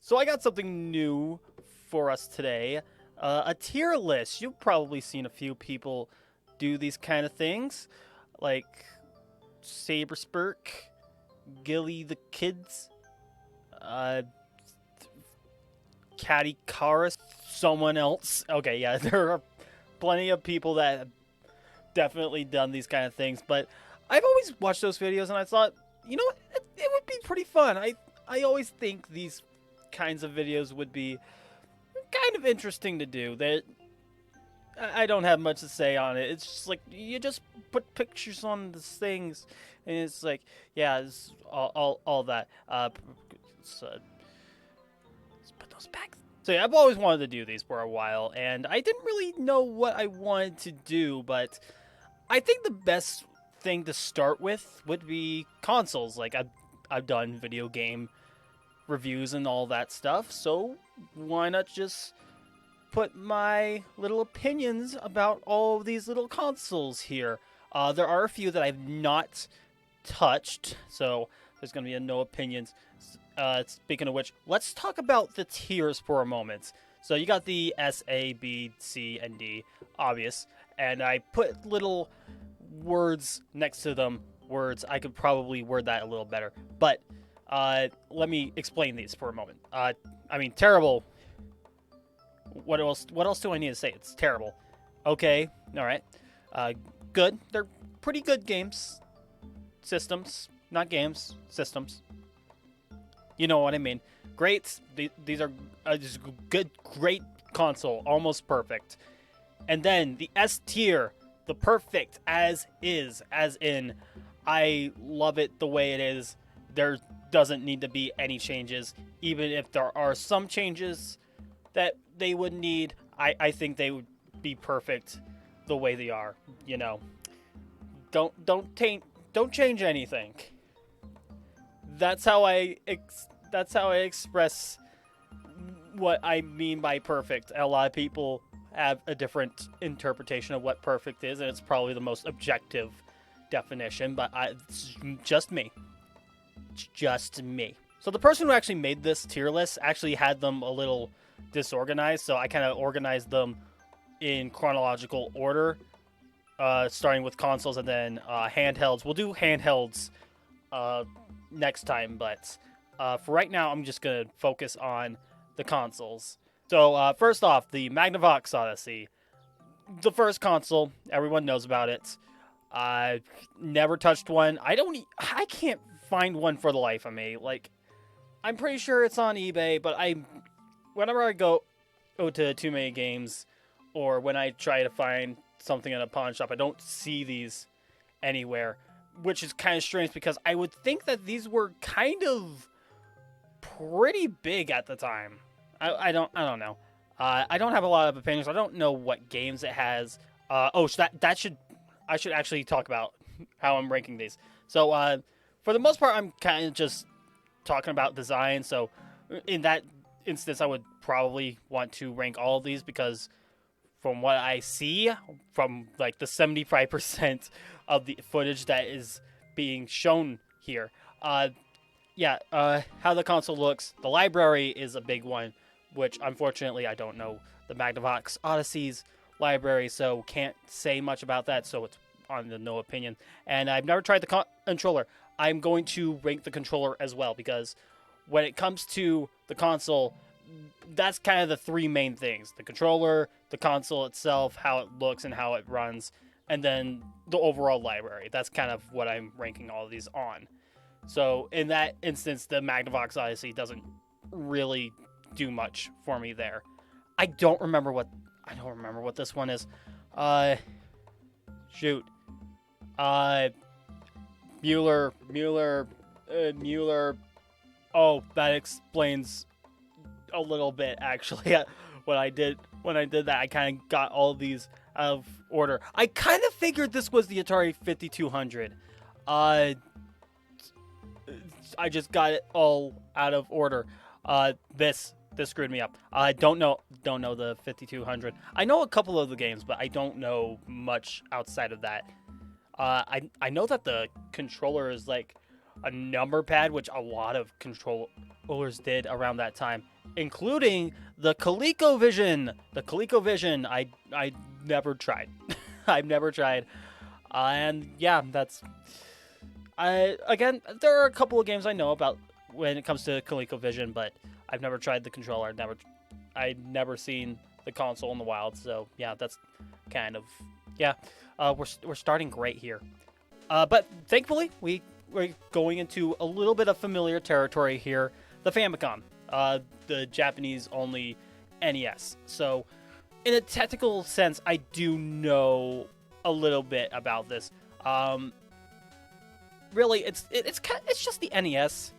So I got something new for us today. A tier list. You've probably seen a few people do these kind of things, like Saber Spurk, Gilly the Kids, uh, Catty Karis, someone else. Okay, yeah, there are plenty of people that have definitely done these kind of things, but I've always watched those videos and I thought, you know what, it would be pretty fun. I always think these kinds of videos would be kind of interesting to do. That I don't have much to say on it. It's just like you just put pictures on the things, and it's like, yeah, it's all that. So, let's put those back. So yeah, I've always wanted to do these for a while, and I didn't really know what I wanted to do, but I think the best thing to start with would be consoles. Like I've done video game reviews and all that stuff, so why not just put my little opinions about all of these little consoles here. There are a few that I've not touched, so there's going to be a no opinions. Speaking of which, let's talk about the tiers for a moment. So you got the S, A, B, C, and D, obvious, and I put little words next to them. Words, I could probably word that a little better, but let me explain these for a moment. I mean, terrible. What else? What else do I need to say? It's terrible. Okay, all right. Good. They're pretty good games. Systems, not games. Systems. You know what I mean. Great. These are just good, great console. Almost perfect. And then the S tier, the perfect as is, as in, I love it the way it is. There doesn't need to be any changes, even if there are some changes that they would need. I think they would be perfect the way they are. You know, don't change anything. That's how that's how I express what I mean by perfect. A lot of people have a different interpretation of what perfect is, and it's probably the most objective definition. But it's just me. It's just me. So the person who actually made this tier list actually had them a little disorganized, so I kind of organized them in chronological order, starting with consoles and then handhelds. We'll do handhelds next time, but for right now, I'm just going to focus on the consoles. So first off, the MAGIX Odyssey. The first console, everyone knows about it. I never touched one. I can't find one for the life of me. Like, I'm pretty sure it's on eBay, but whenever I go to too many games, or when I try to find something in a pawn shop, I don't see these anywhere, which is kind of strange because I would think that these were kind of pretty big at the time. I don't know. I don't have a lot of opinions. I don't know what games it has. I should actually talk about how I'm ranking these. So for the most part, I'm kind of just talking about design. So in that instance, I would probably want to rank all of these because from what I see, from like the 75% of the footage that is being shown here, how the console looks. The library is a big one, which unfortunately I don't know the MAGIX Odyssey's library, so can't say much about that, so it's on the no opinion. And I've never tried the controller. I'm going to rank the controller as well, because when it comes to the console, that's kind of the three main things: the controller, the console itself, how it looks and how it runs, and then the overall library. That's kind of what I'm ranking all of these on. So in that instance, the MAGIX Odyssey doesn't really do much for me there. I don't remember what this one is. Shoot. Mueller. Oh, that explains a little bit actually. When I did that, I kind of got all of these out of order. I kind of figured this was the Atari 5200. I just got it all out of order. This screwed me up. I don't know the 5200. I know a couple of the games, but I don't know much outside of that. I know that the controller is like a number pad, which a lot of controllers did around that time, including the ColecoVision. The ColecoVision, I never tried. I've never tried. And yeah, that's... again, there are a couple of games I know about when it comes to ColecoVision, but I've never tried the controller. I've never seen the console in the wild. So yeah, that's kind of... Yeah, we're starting great here. But thankfully, we're going into a little bit of familiar territory here. The Famicom, the Japanese-only NES. So, in a technical sense, I do know a little bit about this. Really, it's just the NES,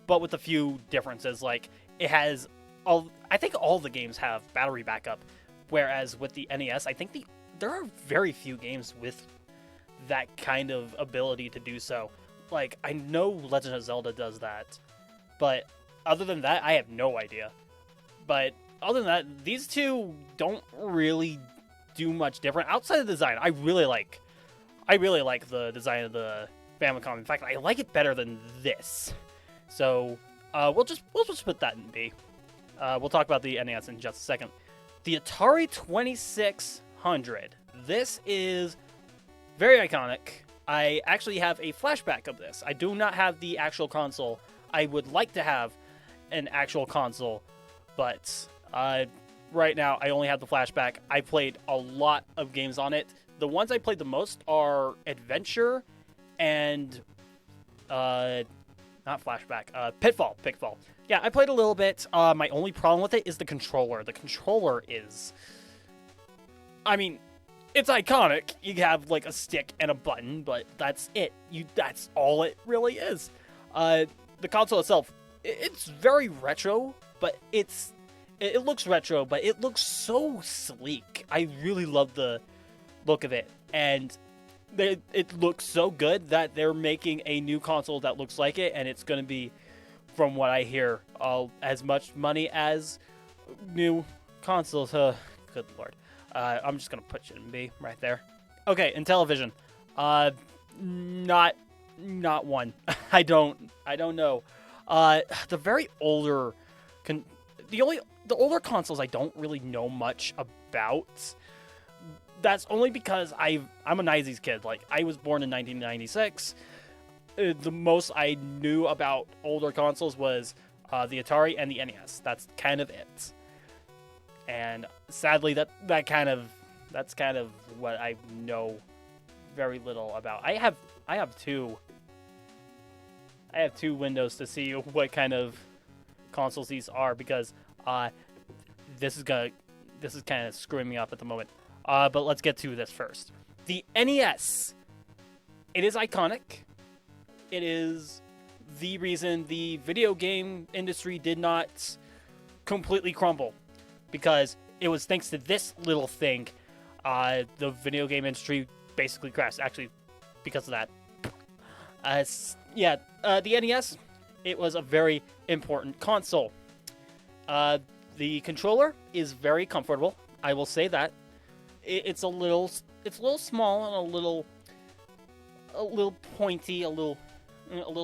but with a few differences. Like, it has I think all the games have battery backup, whereas with the NES, I think there are very few games with that kind of ability to do so. Like, I know Legend of Zelda does that, but other than that, I have no idea. But other than that, these two don't really do much different outside of the design. I really like the design of the Famicom. In fact, I like it better than this. So we'll just put that in B. We'll talk about the NES in just a second. The Atari 2600. This is very iconic. I actually have a flashback of this. I do not have the actual console. I would like to have an actual console, but right now I only have the flashback. I played a lot of games on it. The ones I played the most are Adventure and not flashback, Pitfall. Yeah, I played a little bit. My only problem with it is the controller. The controller is, I mean, it's iconic. You have like a stick and a button, but that's it. That's all it really is. The console itself, it's very retro, but it looks retro, but it looks so sleek. I really love the look of it, and it looks so good that they're making a new console that looks like it, and it's going to be, from what I hear, as much money as new consoles. Good lord. I'm just going to put it in B right there. Okay, in television. Not one. I don't know. The very older... the older consoles I don't really know much about. That's only because I'm a 90s kid. Like, I was born in 1996. The most I knew about older consoles was the Atari and the NES. That's kind of it. And sadly, that's kind of what I know very little about. I have two windows to see what kind of consoles these are, because this is kind of screwing me up at the moment. But let's get to this first. The NES. It is iconic. It is the reason the video game industry did not completely crumble, because it was thanks to this little thing the video game industry basically crashed. Actually, because of that. The NES, it was a very important console. The controller is very comfortable. I will say that. It's a little small and a little pointy, a little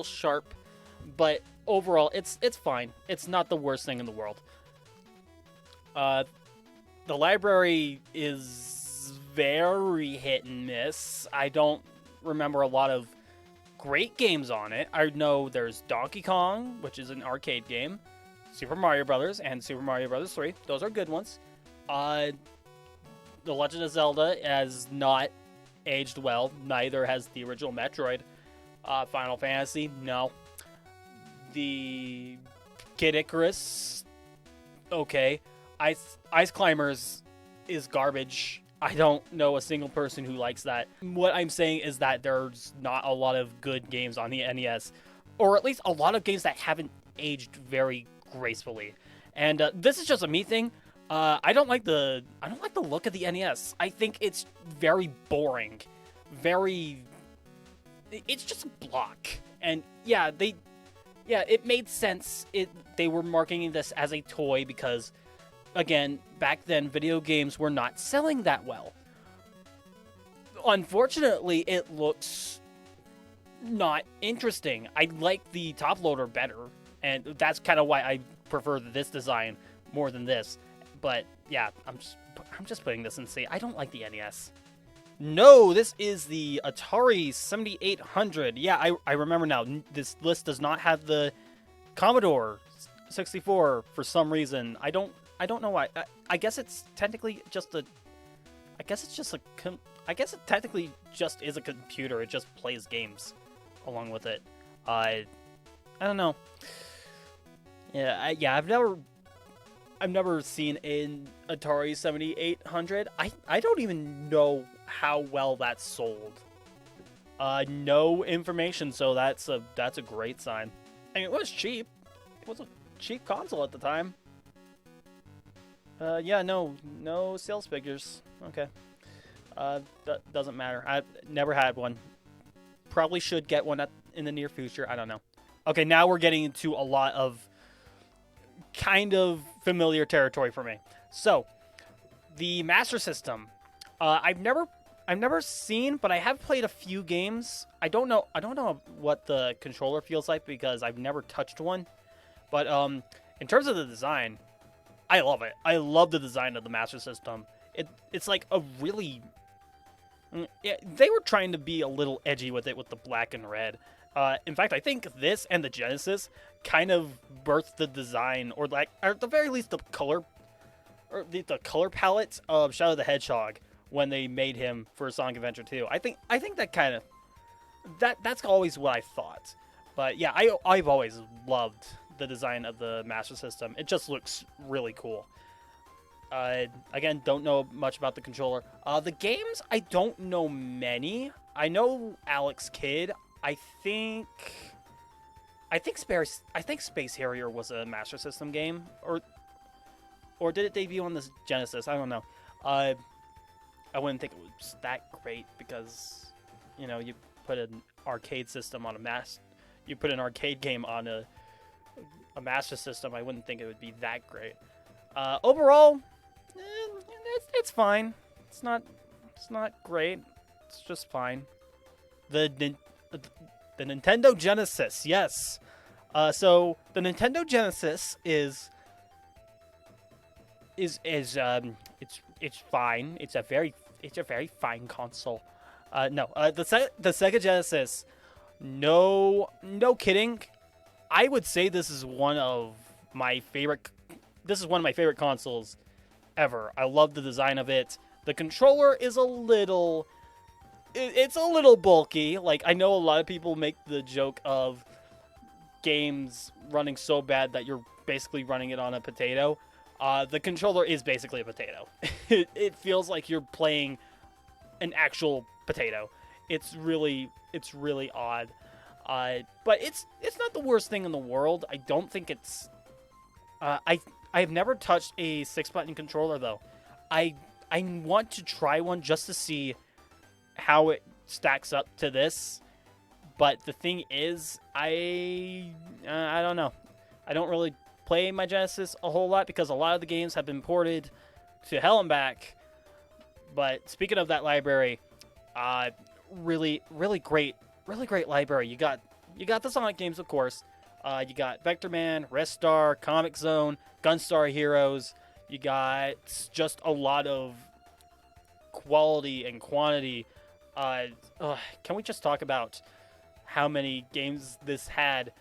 sharp, but overall it's fine. It's not the worst thing in the world. The library is very hit and miss. I don't remember a lot of great games on it. I know there's Donkey Kong, which is an arcade game, Super Mario Brothers, and Super Mario Brothers 3. Those are good ones. The Legend of Zelda has not aged well. Neither has the original Metroid. Final Fantasy, no. The Kid Icarus, okay. Ice Climbers is garbage. I don't know a single person who likes that. What I'm saying is that there's not a lot of good games on the NES, or at least a lot of games that haven't aged very gracefully. And this is just a me thing. I don't like the look of the NES. I think it's very boring. It's just a block. And yeah, it made sense. They were marketing this as a toy because, again, back then video games were not selling that well. Unfortunately, it looks not interesting. I like the top loader better, and that's kind of why I prefer this design more than this. But yeah, I'm just putting this in C. I don't like the NES. No, this is the Atari 7800. Yeah, I remember now. This list does not have the Commodore 64 for some reason. I don't know why. I guess it's technically just a. I guess it technically just is a computer. It just plays games along with it. I don't know. Yeah, I've never seen an Atari 7800. I don't even know how well that's sold. No information, so that's a great sign. I mean, it was cheap. It was a cheap console at the time. Yeah, no sales figures. Okay. That doesn't matter. I never had one. Probably should get one in the near future. I don't know. Okay, now we're getting into a lot of kind of familiar territory for me. So, the Master System. I've never seen, but I have played a few games. I don't know what the controller feels like because I've never touched one. But in terms of the design, I love it. I love the design of the Master System. It's like a really... Yeah, they were trying to be a little edgy with it with the black and red. In fact, I think this and the Genesis kind of birthed the design, or at the very least the color, or the color palette of Shadow the Hedgehog when they made him for Sonic Adventure 2. I think that kind of that's always what I thought. But yeah, I've always loved the design of the Master System. It just looks really cool. Again, don't know much about the controller. The games, I don't know many. I know Alex Kidd. I think Space Harrier was a Master System game, or did it debut on the Genesis? I don't know. I wouldn't think it was that great because, you know, you put an arcade system on you put an arcade game on a Master System. I wouldn't think it would be that great. Overall, it's fine. It's not great. It's just fine. The Nintendo Genesis, yes. So the Nintendo Genesis is it's fine. It's a very fine console. The Sega Genesis, no kidding. I would say this is one of my favorite consoles ever. I love the design of it. The controller is it's a little bulky. Like, I know a lot of people make the joke of games running so bad that you're basically running it on a potato. The controller is basically a potato. It feels like you're playing an actual potato. It's really odd. But it's not the worst thing in the world. I don't think it's... I've never touched a 6-button controller, though. I want to try one just to see how it stacks up to this. But the thing is, I don't know. I don't really play my Genesis a whole lot because a lot of the games have been ported to hell and back. But speaking of that library, really great library. You got the Sonic games, of course. You got Vector Man, Restar, Comic Zone, Gunstar Heroes. You got just a lot of quality and quantity. Can we just talk about how many games this had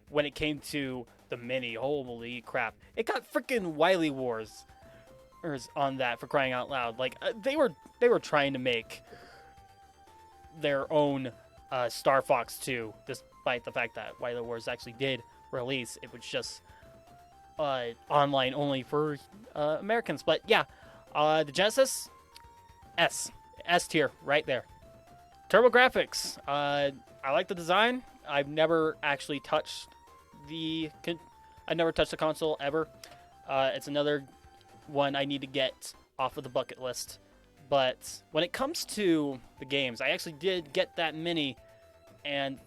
when it came to the Mini? Holy crap. It got freaking Wily Wars on that, for crying out loud. Like, they were trying to make their own Star Fox 2, despite the fact that Wily Wars actually did release. It was just online only for Americans. But yeah, the Genesis, S tier right there. TurboGrafx, I like the design. I've never actually touched the console ever. It's another one I need to get off of the bucket list. But when it comes to the games, I actually did get that Mini, and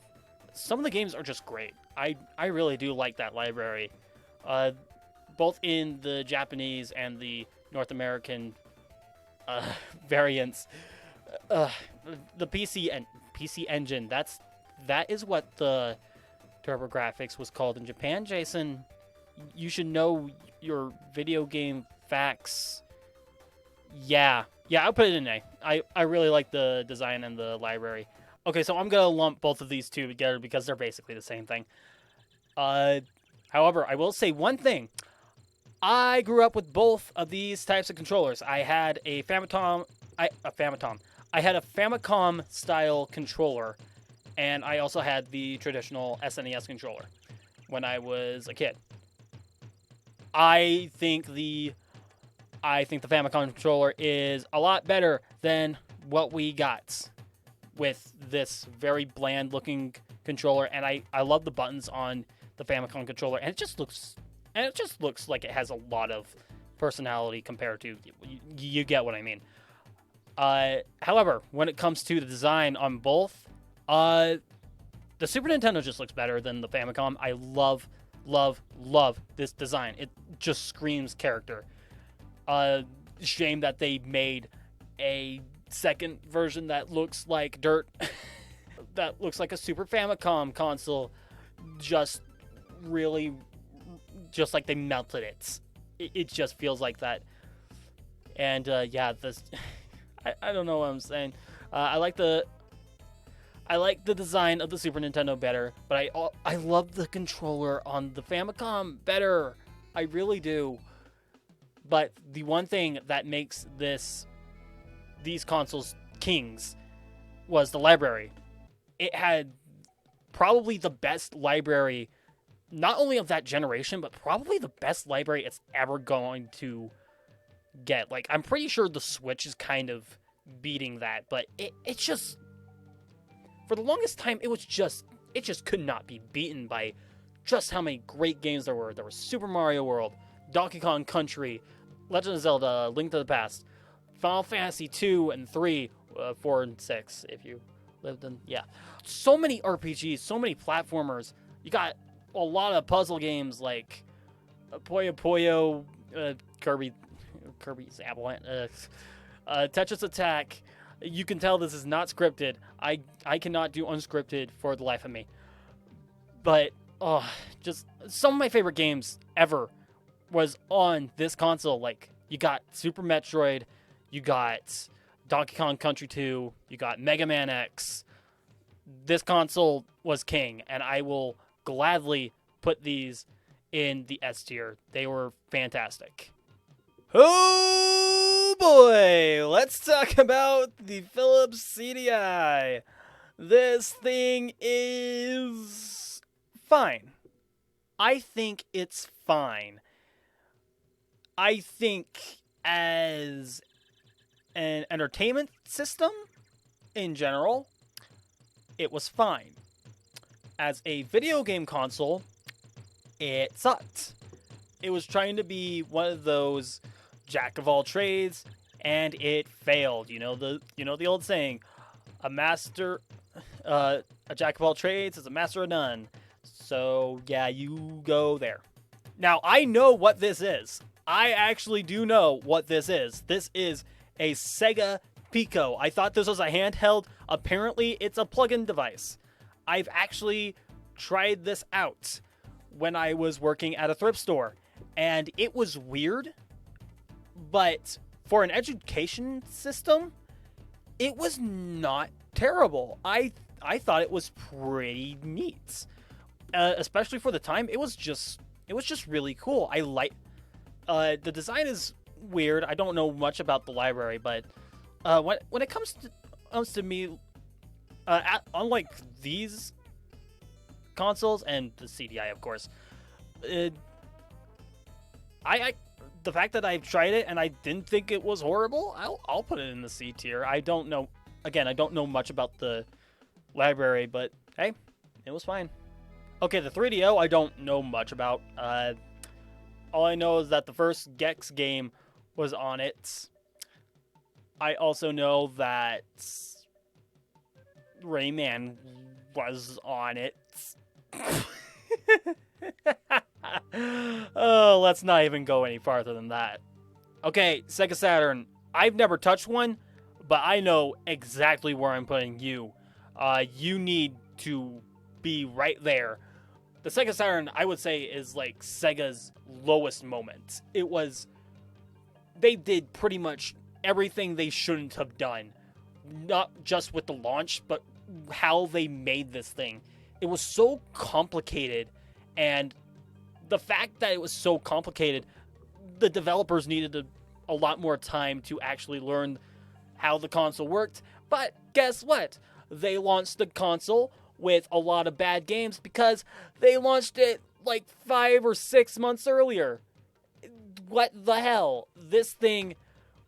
some of the games are just great. I really do like that library, both in the Japanese and the North American variants. The PC Engine, that's That is what the TurboGrafx was called in Japan, Jason. You should know your video game facts. Yeah, I'll put it in A. I really like the design and the library. Okay, so I'm gonna lump both of these two together because they're basically the same thing. However, I will say one thing. I grew up with both of these types of controllers. I had a Famicom. I had a Famicom style controller, and I also had the traditional SNES controller when I was a kid. I think the Famicom controller is a lot better than what we got with this very bland looking controller, and I love the buttons on the Famicom controller, and it just looks like it has a lot of personality compared to you get what I mean. However, when it comes to the design on both, the Super Nintendo just looks better than the Famicom. I love this design. It just screams character. Shame that they made a second version that looks like dirt. That looks like a Super Famicom console. Just really, just like they melted it. It just feels like that. And yeah, this. I don't know what I'm saying. I like the design of the Super Nintendo better, but I love the controller on the Famicom better. I really do. But the one thing that makes these consoles kings was the library. It had probably the best library, not only of that generation, but probably the best library it's ever going to get. Like, I'm pretty sure the Switch is kind of beating that, but it just, for the longest time, it just could not be beaten by just how many great games there were. There was Super Mario World, Donkey Kong Country, Legend of Zelda, Link to the Past, Final Fantasy 2 and 3, 4 and 6, if you lived in, yeah. So many RPGs, so many platformers. You got a lot of puzzle games like Puyo Puyo, Kirby's Avalanche, Tetris Attack. You can tell this is not scripted. I cannot do unscripted for the life of me. But, just some of my favorite games ever was on this console. Like, you got Super Metroid, you got Donkey Kong Country 2, you got Mega Man X. This console was king, and I will gladly put these in the S tier. They were fantastic. Oh boy, let's talk about the Philips CDI. This thing is fine. I think it's fine. I think as an entertainment system in general, it was fine. As a video game console, it sucked. It was trying to be one of those jack of all trades, and it failed. You know the old saying, a jack of all trades is a master of none. So yeah, you go there. Now I know what this is. I actually do know what this is. This is a Sega Pico. I thought this was a handheld. Apparently, it's a plug-in device. I've actually tried this out when I was working at a thrift store, and it was weird, but for an education system, it was not terrible. I thought it was pretty neat, especially for the time. It was just really cool. I like the design is weird. I don't know much about the library, but when it comes to me, unlike these consoles and the CDI, of course, I the fact that I've tried it and I didn't think it was horrible, I'll put it in the C tier. I don't know. Again, I don't know much about the library, but hey, it was fine. Okay, the 3DO I don't know much about. All I know is that the first Gex game was on it. I also know that Rayman was on it. Oh, let's not even go any farther than that. Okay, Sega Saturn. I've never touched one, but I know exactly where I'm putting you. You need to be right there. The Sega Saturn, I would say, is like Sega's lowest moment. They did pretty much everything they shouldn't have done. Not just with the launch, but how they made this thing. It was so complicated, and the fact that it was so complicated, the developers needed a lot more time to actually learn how the console worked. But guess what? They launched the console with a lot of bad games because they launched it like 5 or 6 months earlier. What the hell? This thing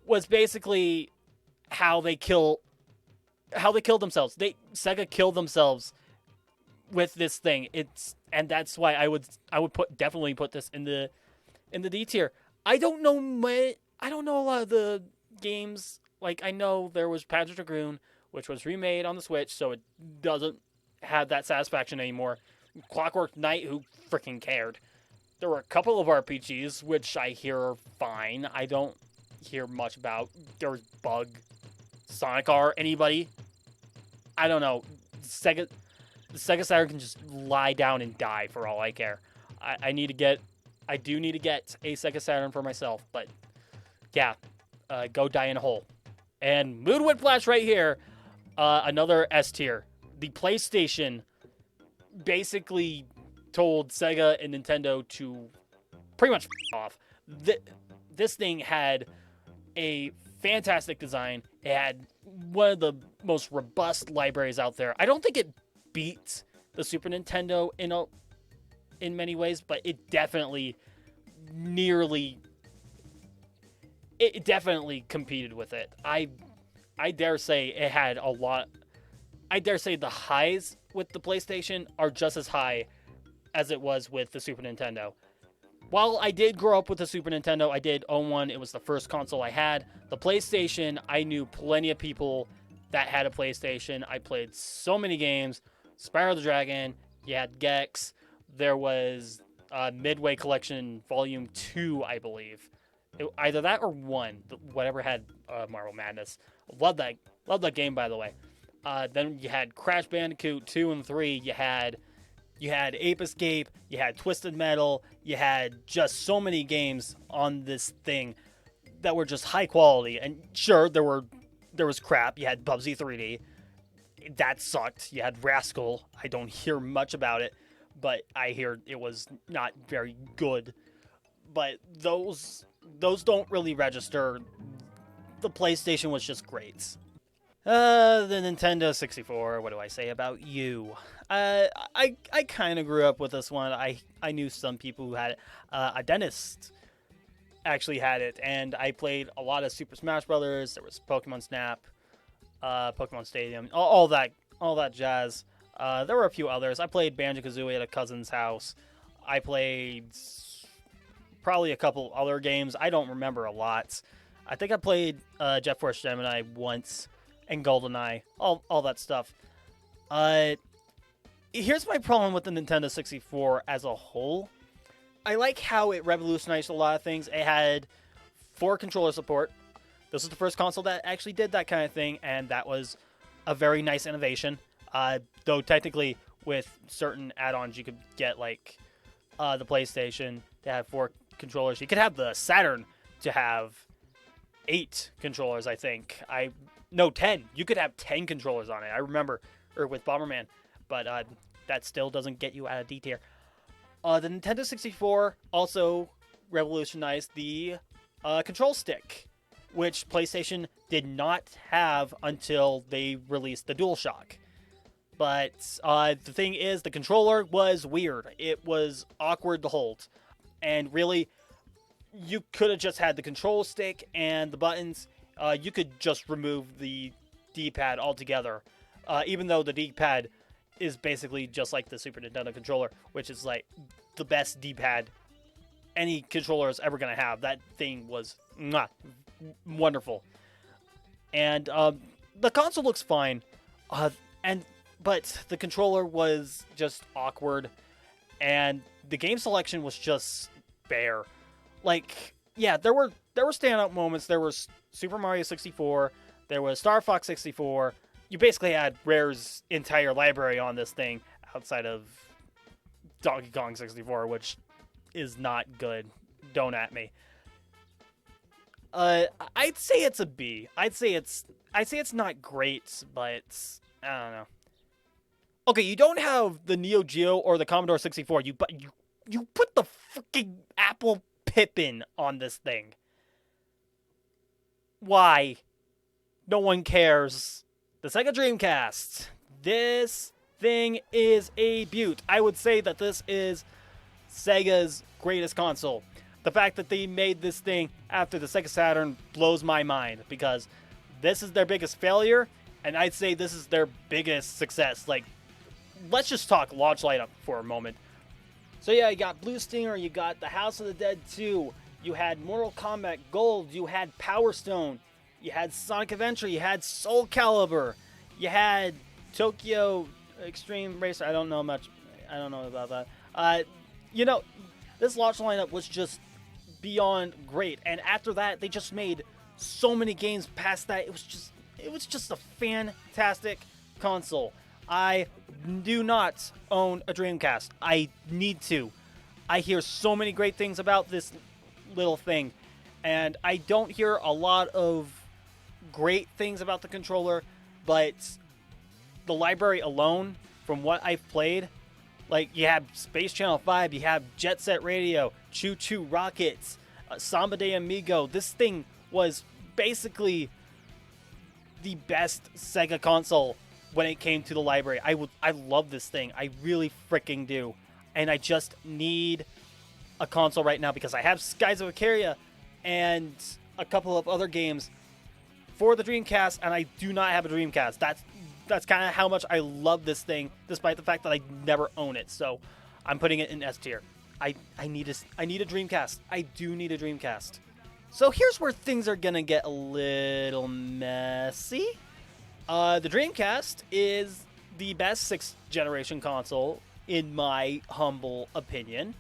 was basically how they killed themselves. Sega killed themselves with this thing. And that's why I would definitely put this in the D tier. I don't know a lot of the games. Like, I know there was Panzer Dragoon, which was remade on the Switch, so it doesn't have that satisfaction anymore. Clockwork Knight, who freaking cared? There were a couple of RPGs, which I hear are fine. I don't hear much about. There was Bug, Sonic R, anybody? I don't know. The Sega Saturn can just lie down and die for all I care. I do need to get a Sega Saturn for myself, but yeah, go die in a hole. And Mood Whiplash right here, another S tier. The PlayStation basically told Sega and Nintendo to pretty much off. This thing had a fantastic design. It had one of the most robust libraries out there. I don't think it beat the Super Nintendo in many ways, but it definitely competed with it. I dare say it had a lot. I dare say the highs with the PlayStation are just as high as it was with the Super Nintendo. While I did grow up with the Super Nintendo, I did own one. It was the first console I had. The PlayStation, I knew plenty of people that had a PlayStation. I played so many games. Spyro the Dragon, you had Gex. There was Midway Collection Volume 2, I believe. Either that or 1, whatever had Marvel Madness. Love that game, by the way. Then you had Crash Bandicoot 2 and 3. You had Ape Escape. You had Twisted Metal. You had just so many games on this thing that were just high quality. And sure, there was crap. You had Bubsy 3D. That sucked. You had Rascal. I don't hear much about it, but I hear it was not very good. But those don't really register. The PlayStation was just great. The Nintendo 64, what do I say about you? I kind of grew up with this one. I knew some people who had it. A dentist actually had it, and I played a lot of Super Smash Brothers. There was Pokemon Snap, Pokemon Stadium, all that jazz. There were a few others. I played Banjo-Kazooie at a cousin's house. I played probably a couple other games. I don't remember a lot. I think I played Jet Force Gemini once, and GoldenEye, all that stuff. Here's my problem with the Nintendo 64 as a whole. I like how it revolutionized a lot of things. It had 4 controller support. This is the first console that actually did that kind of thing, and that was a very nice innovation. Though technically, with certain add-ons, you could get like the PlayStation to have 4 controllers. You could have the Saturn to have 8 controllers, I think. 10. You could have 10 controllers on it. I remember, or with Bomberman, but that still doesn't get you out of D tier. The Nintendo 64 also revolutionized the control stick, which PlayStation did not have until they released the DualShock. But the thing is, the controller was weird. It was awkward to hold. And really, you could have just had the control stick and the buttons. You could just remove the D-pad altogether. Even though the D-pad is basically just like the Super Nintendo controller, which is like the best D-pad any controller is ever going to have. That thing was wonderful. And the console looks fine. But the controller was just awkward. And the game selection was just bare. Like, yeah, there were standout moments. There was Super Mario 64. There was Star Fox 64. you basically had Rare's entire library on this thing outside of Donkey Kong 64, which is not good. Don't at me. I'd say it's a B. I'd say it's not great, but I don't know. Okay, you don't have the Neo Geo or the Commodore 64. You put the freaking Apple Pippin on this thing. Why? No one cares. The Sega Dreamcast. This thing is a beaut. I would say that this is Sega's greatest console. The fact that they made this thing after the Sega Saturn blows my mind, because this is their biggest failure, and I'd say this is their biggest success. Like, let's just talk launch lineup for a moment. So yeah, you got Blue Stinger, you got the House of the Dead 2, you had Mortal Kombat Gold, you had Power Stone, you had Sonic Adventure, you had Soul Calibur, you had Tokyo Extreme Racer. I don't know about that. This launch lineup was just beyond great. And after that, they just made so many games past that. It was just a fantastic console. I do not own a Dreamcast. I need to. I hear so many great things about this little thing, and I don't hear a lot of great things about the controller, but the library alone, from what I've played, like, you have Space Channel 5, you have Jet Set Radio, Choo Choo Rockets, Samba de Amigo. This thing was basically the best Sega console when it came to the library. I love this thing. I really freaking do. And I just need a console right now because I have Skies of Icaria and a couple of other games for the Dreamcast, and I do not have a Dreamcast. That's kind of how much I love this thing, despite the fact that I never own it. So I'm putting it in S tier. I need a Dreamcast. I do need a Dreamcast. So here's where things are gonna get a little messy. The Dreamcast is the best 6th generation console, in my humble opinion.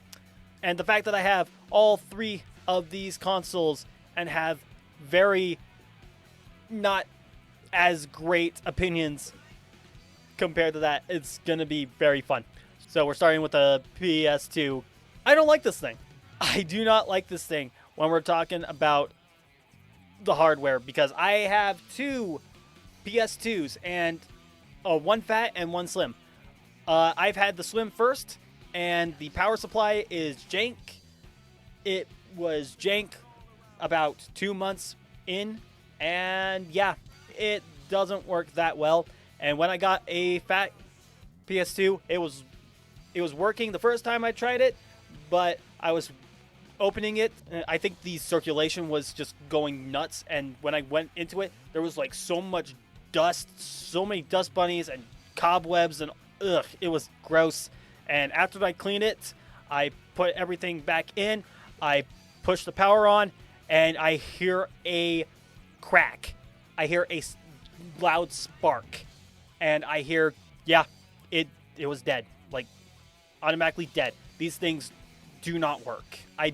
And the fact that I have all 3 of these consoles and have very not as great opinions compared to that, it's gonna be very fun. So we're starting with the PS2. I don't like this thing. I do not like this thing when we're talking about the hardware, because I have 2 PS2s, and one fat and one slim. I've had the slim first, and the power supply is jank. It was jank about 2 months in, and yeah, it doesn't work that well. And when I got a fat PS2, it was working the first time I tried it, but I was opening it, and I think the circulation was just going nuts, and when I went into it, there was like so much dust, so many dust bunnies and cobwebs, and ugh, it was gross. And after I cleaned it, I put everything back in, I push the power on, and I hear a crack. I hear a loud spark, and I hear, yeah, it was dead, like automatically dead. These things do not work. I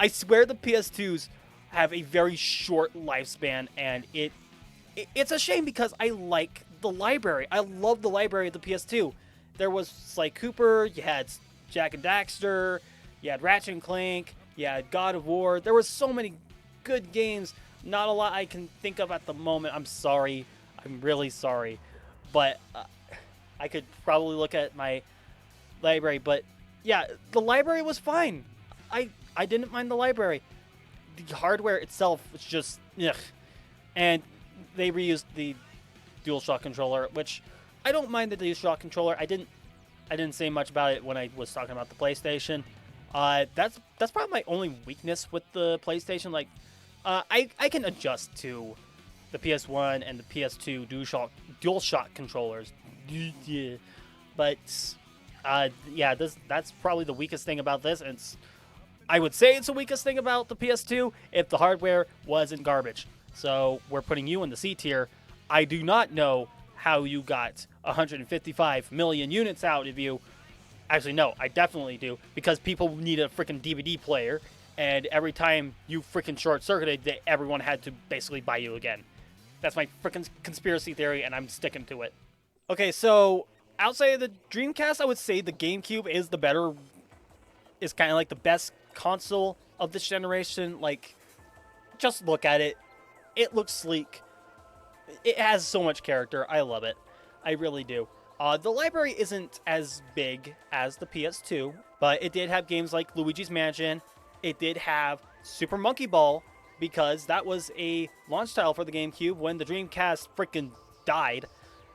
swear the PS2s have a very short lifespan, and it's a shame because I like the library. I love the library of the PS2. There was Sly Cooper, you had Jak and Daxter, you had Ratchet and Clank, you had God of War. There was so many good games. Not a lot I can think of at the moment. I'm sorry. I'm really sorry. But I could probably look at my library. But yeah, the library was fine. I didn't mind the library. The hardware itself was just ugh. And they reused the DualShock controller, which I don't mind the DualShock controller. I didn't say much about it when I was talking about the PlayStation. That's probably my only weakness with the PlayStation. Like, I can adjust to the PS1 and the PS2 DualShock controllers. But yeah, that's probably the weakest thing about this. And I would say it's the weakest thing about the PS2 if the hardware wasn't garbage. So we're putting you in the C tier. I do not know how you got 155 million units out of you. Actually, no, I definitely do, because people need a freaking DVD player, and every time you freaking short-circuited, everyone had to basically buy you again. That's my freaking conspiracy theory, and I'm sticking to it. Okay, so outside of the Dreamcast, I would say the GameCube is kind of like the best console of this generation. Like, just look at it. It looks sleek. It has so much character. I love it. I really do. The library isn't as big as the PS2, but it did have games like Luigi's Mansion. It did have Super Monkey Ball, because that was a launch title for the GameCube when the Dreamcast freaking died.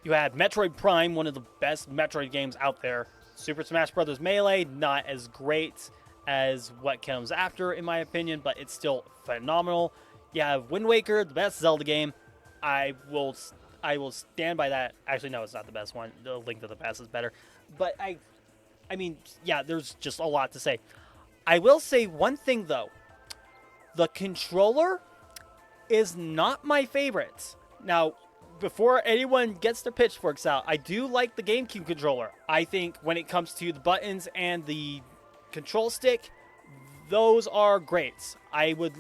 You had Metroid Prime, one of the best Metroid games out there. Super Smash Bros. Melee, not as great as what comes after, in my opinion, but it's still phenomenal. You have Wind Waker, the best Zelda game. I will stand by that. Actually, no, it's not the best one. The Link to the Past is better. But I mean, yeah, there's just a lot to say. I will say one thing, though. The controller is not my favorite. Now, before anyone gets their pitchforks out, I do like the GameCube controller. I think when it comes to the buttons and the control stick, those are great. I would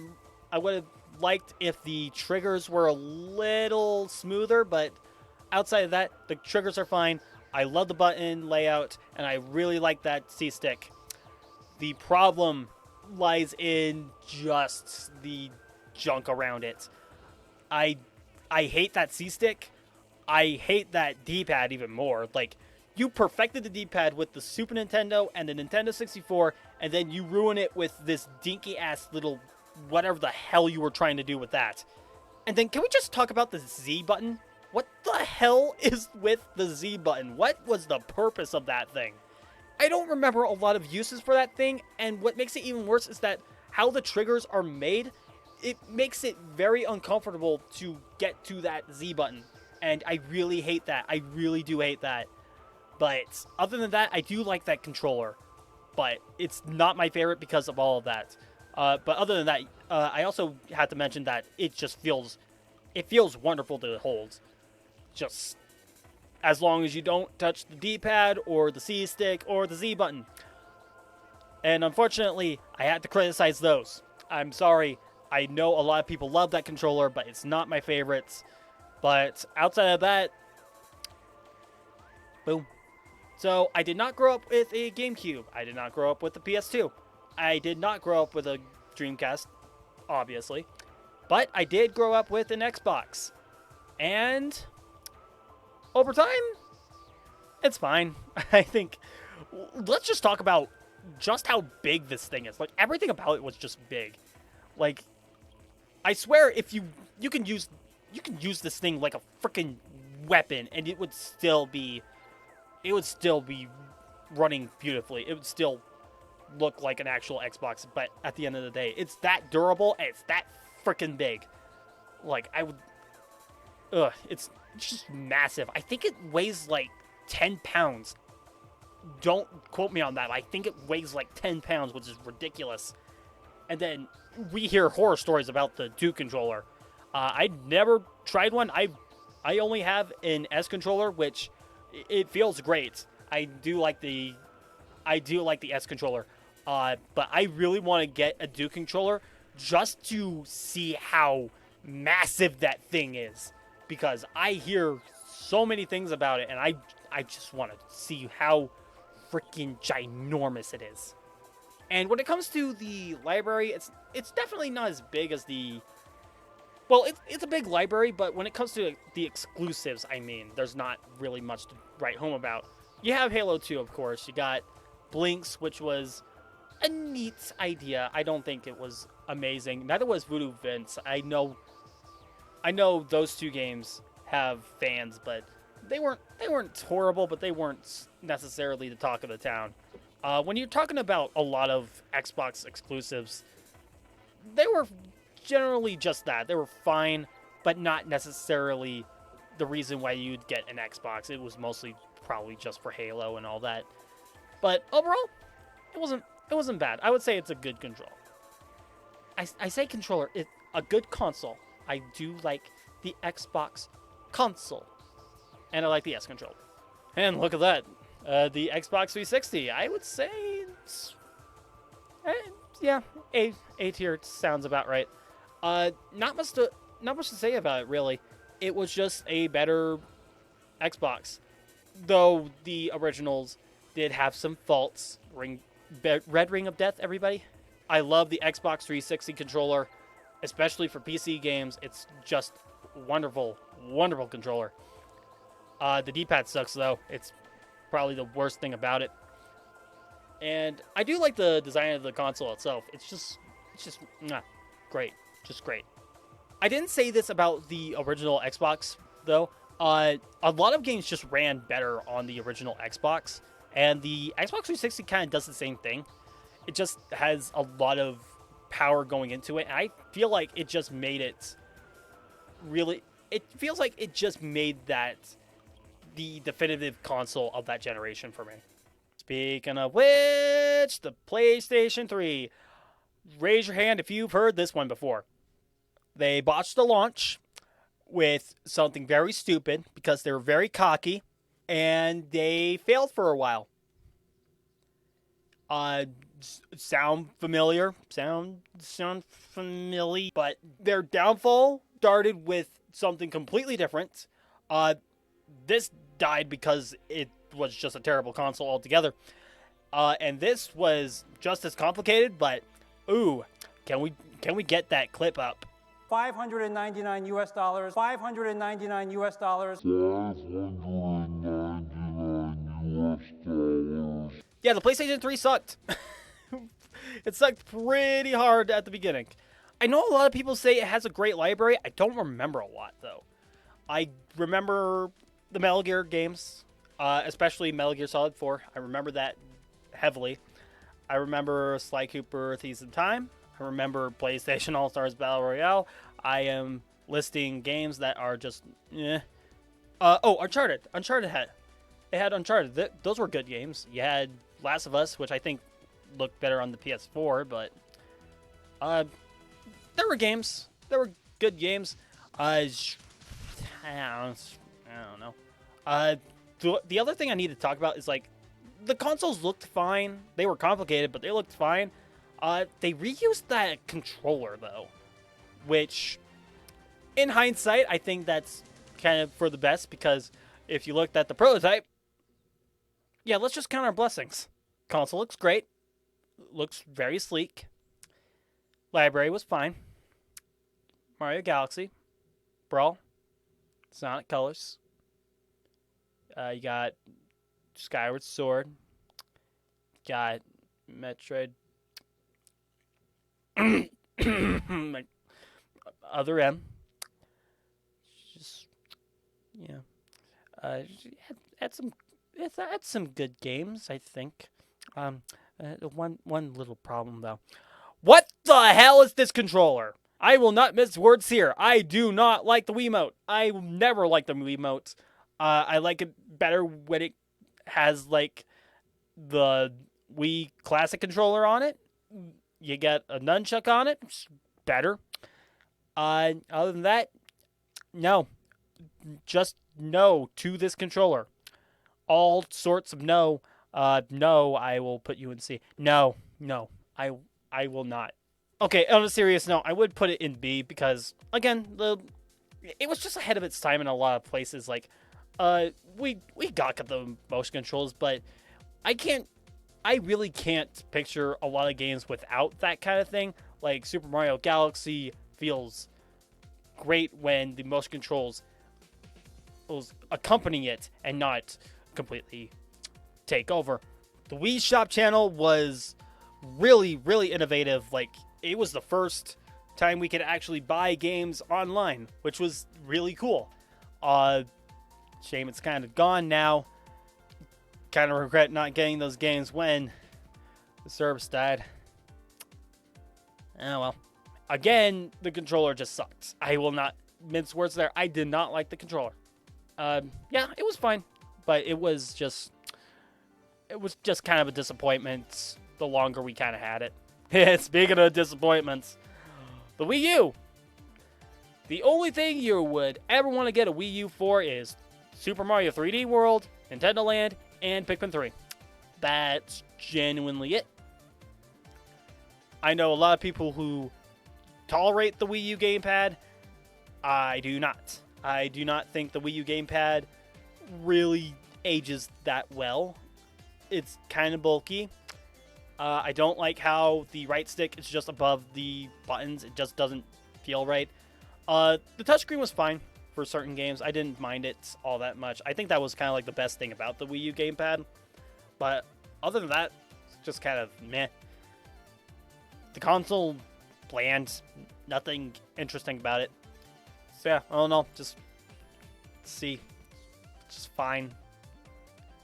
have liked if the triggers were a little smoother, but outside of that, the triggers are fine. I love the button layout, and I really like that C-stick. The problem lies in just the junk around it. I hate that C-stick. I hate that D-pad even more. Like, you perfected the D-pad with the Super Nintendo and the Nintendo 64, and then you ruin it with this dinky-ass little whatever the hell you were trying to do with that. And then can we just talk about the Z button? What the hell is with the Z button? What was the purpose of that thing? I don't remember a lot of uses for that thing, and what makes it even worse is that how the triggers are made, it makes it very uncomfortable to get to that Z button. And I really hate that. I really do hate that. But other than that, I do like that controller. But it's not my favorite because of all of that. But other than that, I also had to mention that it just feels wonderful to hold. Just as long as you don't touch the D-pad or the C-stick or the Z button. And unfortunately, I had to criticize those. I'm sorry. I know a lot of people love that controller, but it's not my favorites. But outside of that, boom. So I did not grow up with a GameCube. I did not grow up with the PS2. I did not grow up with a Dreamcast, obviously. But I did grow up with an Xbox. And over time, it's fine. I think, let's just talk about just how big this thing is. Like, everything about it was just big. Like, I swear, if you can use this thing like a freaking weapon, and it would still be running beautifully. It would still look like an actual Xbox, but at the end of the day, it's that durable and it's that freaking big. Like, it's just massive. I think it weighs like 10 pounds. Don't quote me on that. I think it weighs like 10 pounds, which is ridiculous. And then we hear horror stories about the Duke controller. I never tried one. I only have an S controller, which it feels great. I do like the S controller. But I really want to get a Duke controller just to see how massive that thing is, because I hear so many things about it, and I just want to see how freaking ginormous it is. And when it comes to the library, it's definitely not as big as the... Well, it's a big library, but when it comes to the exclusives, I mean, there's not really much to write home about. You have Halo 2, of course. You got Blinks, which was a neat idea. I don't think it was amazing. Neither was Voodoo Vince. I know those two games have fans, but they weren't horrible, but they weren't necessarily the talk of the town. When you're talking about a lot of Xbox exclusives, they were generally just that. They were fine, but not necessarily the reason why you'd get an Xbox. It was mostly probably just for Halo and all that. But overall, it wasn't bad. I would say it's a good control. I say controller, it's a good console. I do like the Xbox console. And I like the S controller. And look at that. The Xbox 360, I would say it's... yeah, A tier sounds about right. Not much to say about it, really. it was just a better Xbox. Though the originals did have some faults. Red Ring of Death, everybody. I love the Xbox 360 controller, especially for PC games. It's just wonderful, wonderful controller. The D-pad sucks, though. It's probably the worst thing about it. And I do like the design of the console itself. It's just great. Just great. I didn't say this about the original Xbox, though. A lot of games just ran better on the original Xbox. And the Xbox 360 kind of does the same thing. It just has a lot of power going into it. And I feel like it just made it really... It feels like it just made that the definitive console of that generation for me. Speaking of which, the PlayStation 3. Raise your hand if you've heard this one before. They botched the launch with something very stupid because they were very cocky, and they failed for a while. Sound familiar? Sound familiar. But their downfall started with something completely different. This died because it was just a terrible console altogether. And this was just as complicated, but ooh, can we get that clip up? $599 US dollars. $599 US dollars. Yeah, the PlayStation 3 sucked. It sucked pretty hard at the beginning. I know a lot of people say it has a great library. I don't remember a lot, though. I remember the Metal Gear games, especially Metal Gear Solid 4. I remember that heavily. I remember Sly Cooper Thieves in Time. I remember PlayStation All-Stars Battle Royale. I am listing games that are just, Uncharted. It had Uncharted. Those were good games. You had Last of Us, which I think looked better on the PS4, but there were games. There were good games. I don't know. The other thing I need to talk about is, like, the consoles looked fine. They were complicated, but they looked fine. They reused that controller, though, which, in hindsight, I think that's kind of for the best, because if you looked at the prototype, yeah, let's just count our blessings. Console looks great. Looks very sleek. Library was fine. Mario Galaxy. Brawl. Sonic Colors. You got Skyward Sword. Got Metroid. Other M. Just, yeah. Had some good games, I think. One little problem, though. What the hell is this controller? I will not mince words here. I do not like the Wiimote. I never liked the Wiimote. I like it better when it has, like, the Wii Classic controller on it. You get a nunchuck on it. It's better. Other than that, no. Just no to this controller. All sorts of no. No, I will put you in C. No, I will not. Okay, on a serious note, I would put it in B because, again, it was just ahead of its time in a lot of places. Like, we got the motion controls, but I really can't picture a lot of games without that kind of thing. Like, Super Mario Galaxy feels great when the motion controls accompany it and not completely take over. The Wii Shop channel was really, really innovative. Like, it was the first time we could actually buy games online, which was really cool. Shame it's kind of gone now. Kind of regret not getting those games when the service died. Oh well. Again, the controller just sucks. I will not mince words there. I did not like the controller. Yeah, it was fine, but it was just kind of a disappointment the longer we kind of had it. Speaking of disappointments, the Wii U. The only thing you would ever want to get a Wii U for is Super Mario 3D World, Nintendo Land, and Pikmin 3. That's genuinely it. I know a lot of people who tolerate the Wii U gamepad. I do not. I do not think the Wii U gamepad really ages that well. It's kind of bulky. I don't like how the right stick is just above the buttons. It just doesn't feel right. The touchscreen was fine for certain games. I didn't mind it all that much. I think that was kind of like the best thing about the Wii U gamepad. But other than that, it's just kind of meh. The console, bland. Nothing interesting about it. So yeah, I don't know. Just see. Just fine.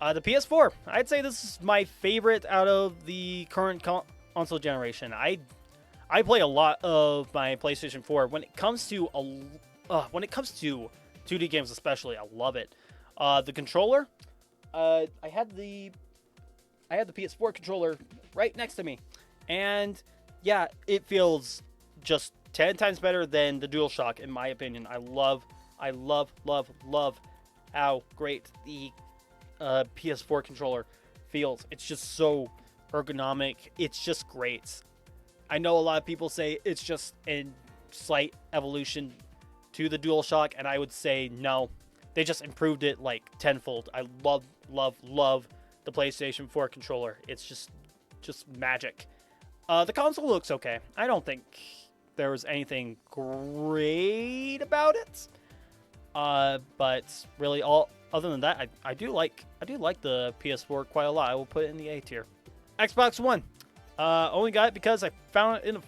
The PS4. I'd say this is my favorite out of the current console generation. I play a lot of my PlayStation 4. When it comes to 2D games especially, I love it. The controller, I had the PS4 controller right next to me, and yeah, it feels just 10 times better than the DualShock in my opinion. I love how great the PS4 controller feels. It's just so ergonomic. It's just great. I know a lot of people say it's just a slight evolution to the DualShock, and I would say no. They just improved it like tenfold. I love the PlayStation 4 controller. It's just magic. The console looks okay. I don't think there was anything great about it. But really, other than that, I do like the PS4 quite a lot. I will put it in the A tier. Xbox One. Only got it because I found it in a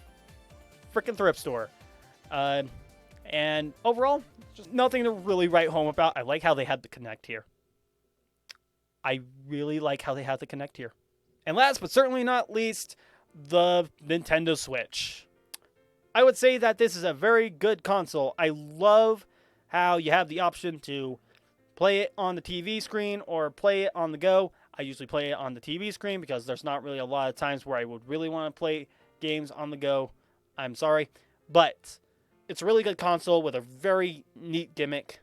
freaking thrift store. And overall, just nothing to really write home about. I like how they had the Kinect here. I really like how they have the Kinect here. And last but certainly not least, the Nintendo Switch. I would say that this is a very good console. I love how you have the option to play it on the TV screen or play it on the go. I usually play it on the TV screen because there's not really a lot of times where I would really want to play games on the go. I'm sorry. But it's a really good console with a very neat gimmick.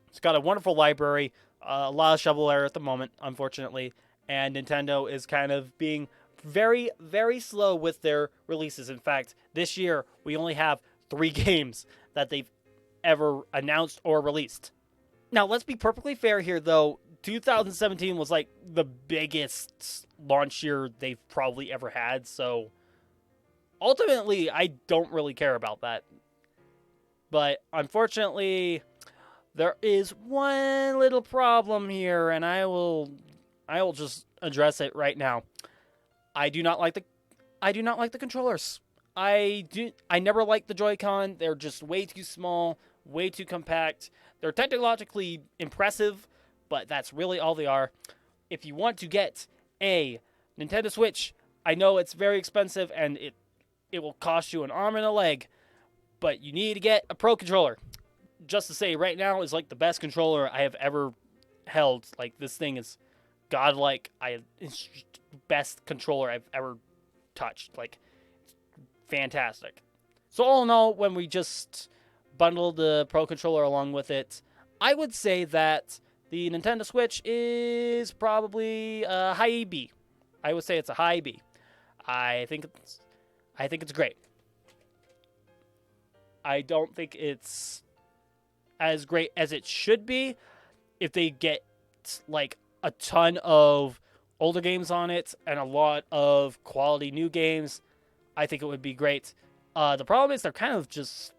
It's got a wonderful library, a lot of shovelware at the moment, unfortunately. And Nintendo is kind of being very, very slow with their releases. In fact, this year, we only have 3 games that they've ever announced or released. Now, let's be perfectly fair here, though. 2017 was like the biggest launch year they've probably ever had, so ultimately, I don't really care about that. But unfortunately, there is one little problem here, and I will just address it right now. I do not like the controllers. I never liked the Joy-Con. They're just way too small, way too compact. They're technologically impressive, but that's really all they are. If you want to get a Nintendo Switch, I know it's very expensive and it will cost you an arm and a leg, but you need to get a Pro controller. Just to say, right now is like the best controller I have ever held. Like, this thing is godlike. It's the best controller I've ever touched. Like, it's fantastic. So all in all, when we just bundle the Pro controller along with it, I would say that the Nintendo Switch is probably a high B. I would say it's a high B. I think it's great. I don't think it's as great as it should be. If they get like a ton of older games on it and a lot of quality new games, I think it would be great. The problem is they're kind of just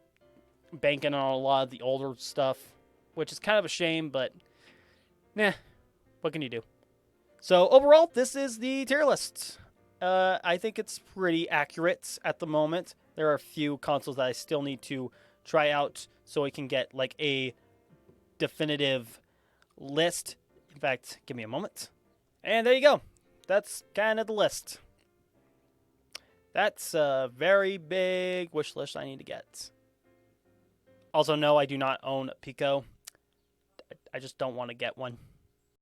banking on a lot of the older stuff, which is kind of a shame, but what can you do? So overall, this is the tier list. I think it's pretty accurate at the moment. There are a few consoles that I still need to try out so I can get like a definitive list. In fact, give me a moment. And there you go. That's kind of the list. That's a very big wish list I need to get. Also, no, I do not own a Pico. I just don't want to get one.